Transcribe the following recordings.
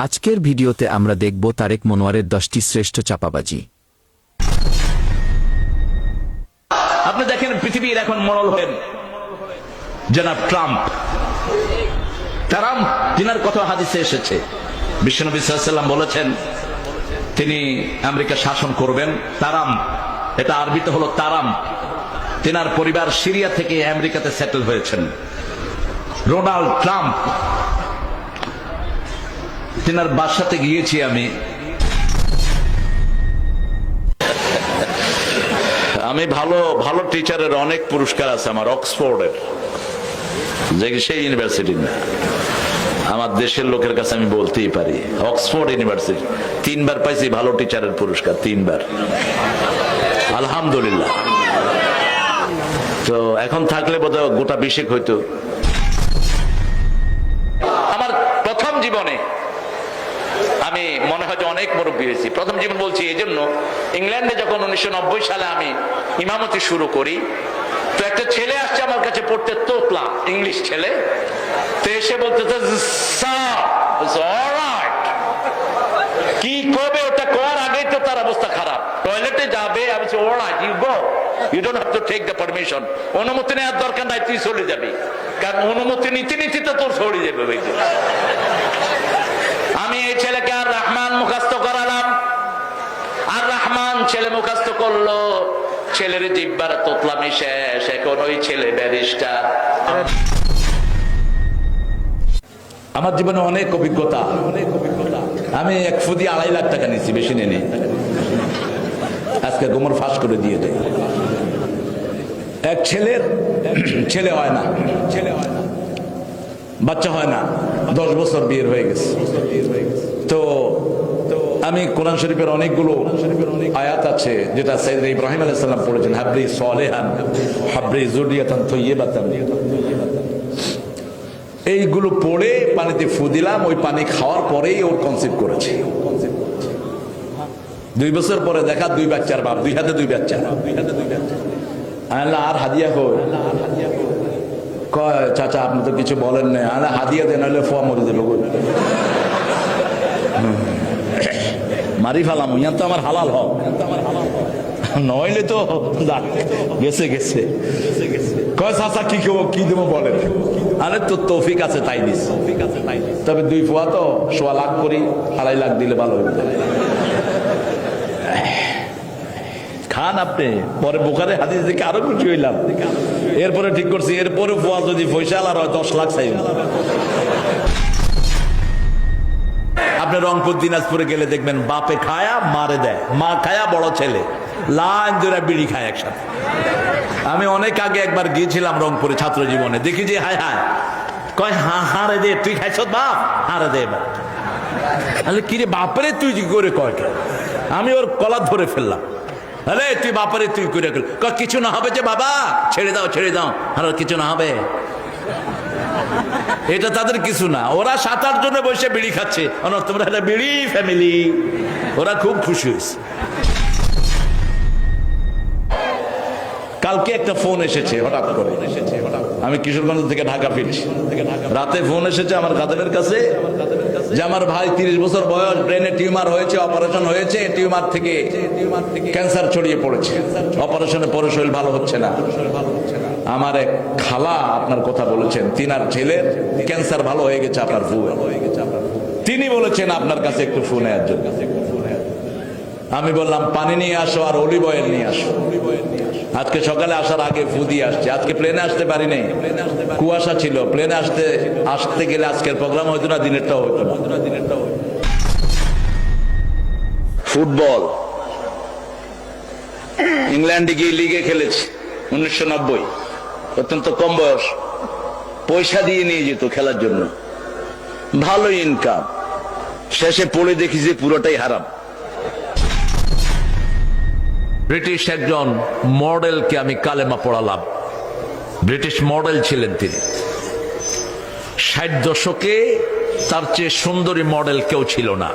আজকের ভিডিওতে আমরা দেখব তারেক মনোয়ারের 10টি শ্রেষ্ঠ চাপাবাজি। আপনি দেখেন পৃথিবীর এখন মডেল হলেন জনাব ট্রাম্প। যিনার কথা হাদিসে এসেছে, বিশ্বনবী সাল্লাল্লাহু আলাইহি ওয়াসাল্লাম বলেছেন তিনি আমেরিকা শাসন করবেন। তারাম, এটা আরবিতে হলো তারাম। তিনার পরিবার সিরিয়া থেকে আমেরিকাতে সেটেল হয়েছেন। ডোনাল্ড ট্রাম্প, তিনার বাসাতে গিয়েছি আমি। আমি ভালো ভালো টিচারের অনেক পুরস্কার আছে আমার, অক্সফোর্ডের, যে সেই ইউনিভার্সিটি না, আমার দেশের লোকের কাছে আমি বলতেই পারি, অক্সফোর্ড ইউনিভার্সিটি 3বার পাইছি ভালো টিচারের পুরস্কার, 3বার, আলহামদুলিল্লাহ। তো এখন থাকলে বোধহয় গোটা 20 হইতো। আমার প্রথম জীবনে আমি মনে হয় যে অনেক মুরব্বী হয়েছি। প্রথম জীবন বলছি এই জন্য, ইংল্যান্ডে যখন 1990 সালে আমি ইমামতি শুরু করি, তো একটা ছেলে আসছে আমার কাছে পড়তে, তোতলা ইংলিশ ছেলে। তো এসে বলতে কি করবে, ওটা করার আগেই তো তার অবস্থা খারাপ, টয়লেটে যাবে। আমি alright, you go, you don't have to take the permission. অনুমতি নেওয়ার দরকার নাই, তুই চলে যাবি, কারণ অনুমতি নিতে নিতে তো তোর সরে যাবে। আমি এই ছেলেকে আর রহমান মুখস্থ করালাম, আর রহমান ছেলে মুখস্থ করলো। ছেলের জিব্বার তোতলামি শেষ, এখন ওই ছেলে ব্যারিস্টার। আমার জীবনে অনেক অভিজ্ঞতা। আমি 1 ফুদি 2.5 লাখ টাকা নিয়েছি, বেশি নেই। আজকে গোমর ফাঁস করে দিয়ে দেয়। এক ছেলের ছেলে হয় না, বাচ্চা হয় না, 10 বছর বিয়ের হয়ে গেছে। তো আমি কোরআন শরীফের অনেকগুলো আয়াত আছে যেটা সাইয়েদনা ইব্রাহিম আলাইহিস সালাম পড়েছেন, হাবলি সালেহান হাবলি যুররিয়াতান তাইয়্যিবাতান। এইগুলো পড়ে পানিতে ফু দিলাম, ওই পানি খাওয়ার পরেই ওর কনসিভ করেছে। 2 বছর পরে দেখা 2 বাচ্চার বাপ, 2 হাতে 2 বাচ্চা। আল্লাহ আর হাদিয়া কই? কয় চাচা আপনি তো কিছু বলেন না, আল্লাহ হাদিয়া দেন, নাহলে ফুয়া মরে দেব। মারি ফেলাম, ইয়ার তো আমার হালাল হোক, নইলে তো গেছে গেছে। কয় চাচা কি কি দেবো বলেন? আরে তোর তৌফিক আছে তাই দিস, তবে 2 ফুয়া তো 1.25 লাখ করি, 2.5 লাখ দিলে ভালো হইবে। খান আপনি, পরে বুখারে হাদিস দেখে আরো খুশি হইলাম। এরপরে ঠিক করছি, এরপরে ফুয়া যদি পয়সা আর 10 লাখ চাই। আপনি রংপুর দিনাজপুরে গেলে দেখবেন বাপে খায়া মারে দেয়, মা খায়া বড় ছেলে লাইন ধরে বিড়ি খায় একসাথে। আমি অনেক আগে একবার গিয়েছিলাম রংপুরে ছাত্র জীবনে, দেখি যে হায় হায়, কয় হারে দে, তুই খাইছ বাপ, হারে দে। তাহলে কিরে বাপরে তুই কি করে কয়? আমি ওর কলার ধরে ফেললাম, আরে তুই বাপারে তুই করে কিছু না হবে যে বাবা, ছেড়ে দাও ছেড়ে দাও, আর কিছু না হবে। এটা তাদের কিছু না, ওরা 7-8 জনে বসে বিড়ি খাচ্ছে, তোমরা একটা বিড়ি ফ্যামিলি, ওরা খুব খুশি হয়েছে। কালকে একটা ফোন এসেছে হঠাৎ করে, আমি কিশোরগঞ্জ থেকে ঢাকা ফিরছি, রাতে ফোন এসেছে আমার খাদেমের কাছে যে আমার ভাই 30 বছর বয়স, ব্রেনে টিউমার হয়েছে, অপারেশন হয়েছে, টিউমার থেকে ক্যান্সার ছড়িয়ে পড়েছে, অপারেশনে পরে শরীর ভালো হচ্ছে না। আমার এক খালা আপনার কথা বলেছেন, তিনার ছেলের ক্যান্সার ভালো হয়ে গেছে, আপনার তিনি বলেছেন আপনার কাছে একটু ফোন নেওয়ার জন্য। আমি বললাম পানি নিয়ে আসো আর অলিভ অয়েল নিয়ে আসো। আজকে সকালে আসার আগে ফু দিয়ে আসছে। আজকে প্লেনে আসতে পারি নাই, কুয়াশা ছিল, প্লেনে আসতে গেলে আজকের প্রোগ্রাম হইতো না, দিনেরটাও হইতো না। ফুটবল ইংল্যান্ডে গিয়ে লিগে খেলেছি 1990, অত্যন্ত কম বয়স, পয়সা দিয়ে নিয়ে যেত খেলার জন্য, ভালো ইনকাম। শেষে পড়ে দেখি যে পুরোটাই হারাম। ব্রিটিশ একজন মডেলকে আমি কালেমা পড়ালাম, ব্রিটিশ মডেল ছিলেন তিনি। 60 দশকে তার চেয়ে সুন্দরী মডেল কেউ ছিল না,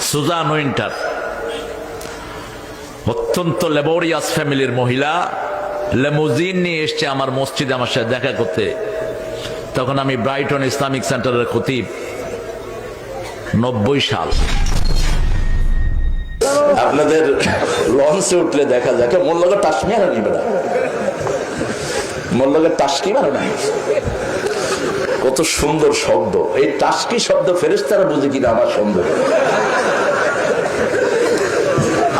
সুজান উইন্টার। অত্যন্ত লেবোরিয়াস ফ্যামিলির মহিলা, লেমুজিন নিয়ে এসছে আমার মসজিদে আমার সাথে দেখা করতে। তখন আমি ব্রাইটন ইসলামিক সেন্টারের খতিব। 90 সাল। আপনাদের লঞ্চে উঠলে দেখা যায় মোর লগে টাসমি আর নিবে না, মোর লগে টাসকি মারো না। কত সুন্দর শব্দ এই টাসকি শব্দ, ফেরেশতারা বুঝে কিনা আমার সুন্দর।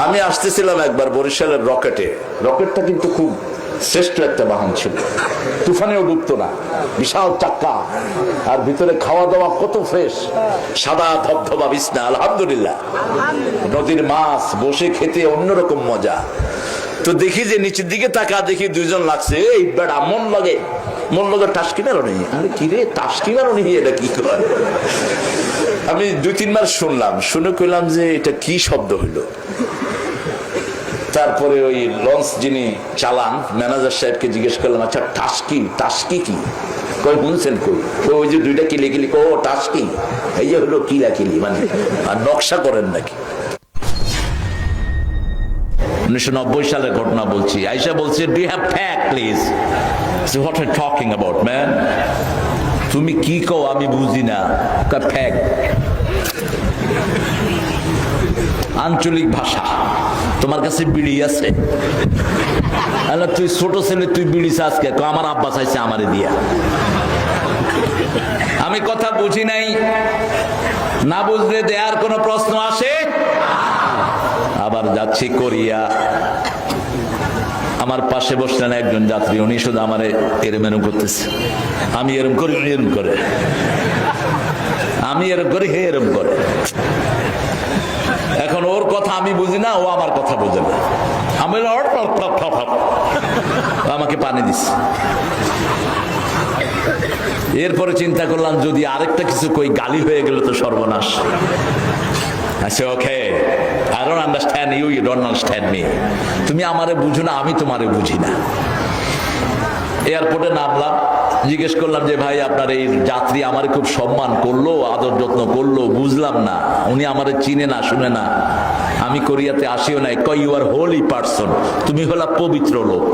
আমি আসতেছিলাম একবার বরিশালের রকেটে, রকেটটা কিন্তু খুব শ্রেষ্ঠ একটা বাহন ছিল, তুফানেও ডুবতো না, বিশাল চাক্কা, আর ভিতরে খাওয়া দাওয়া কত ফ্রেশ, সাদা ধবধবা বিছনা, আলহামদুলিল্লাহ। নদীর মাছ বসে খেতে অন্যরকম মজা। তো দেখি যে নিচের দিকে তাকা, দেখি দুইজন লাগছে, এই বেড়া মন লগে টাসকি মারো নেই। আরে কি রে টাসকি মারো নেই, এটা কি করে? আমি 2-3 বার শুনলাম, শুনে কইলাম যে এটা কি শব্দ হইলো। তারপরে ওই লঞ্চ যিনি চালান ম্যানেজার সাহেবকে জিজ্ঞেস করলাম, আচ্ছা টাসকি কি? কই শুনছেন? কই ওই যে দুইটা কিলি ও টাসকি, এই যে হলো কিলি, মানে আর নকশা করেন নাকি? 1990 সালের ঘটনা বলছি। আয়েশা বলছে, do you have fact please? So what are talking about man? তুমি কি কও আমি বুঝি না। ফ্যাক্ট আঞ্চলিক ভাষা। তোমার কাছে বিড়ি আছে? তুই ছোট ছেলে, তুই বিড়ি চাইছে? আমার আব্বা চাইছে আমারে দিয়া। আমি কথা বুঝি নাই, না বুঝলে দেয়ার কোনো প্রশ্ন আসে? আবার যাচ্ছি কোরিয়া, আমার পাশে বসলেন একজন যাত্রী, উনি শুধু আমারে এরম করতেছে। আমি এরম করি, এরম করে, আমি এরম করি, হে এরম করে। এখন ওর কথা আমি বুঝি না, ও আমার কথা বোঝে না। আমি আমাকে পানি দিচ্ছে। এরপরে চিন্তা করলাম, যদি আরেকটা কিছু কই গালি হয়ে গেল তো সর্বনাশ। আচ্ছা ওকে, I don't understand you, you don't understand me. তুমি আমারে বুঝো না, আমি তোমারে বুঝি না। এয়ারপোর্টে নামলাম, জিজ্ঞেস করলাম যে ভাই আপনার এই যাত্রী আমারে খুব সম্মান করলো, আদর যত্ন করলো, বুঝলাম না, উনি আমারে চিনে না, শুনে না, আমি কোরিয়াতে আসিও নাই। কই ইউ আর হোলি পারসন, তুমি হলা পবিত্র লোক।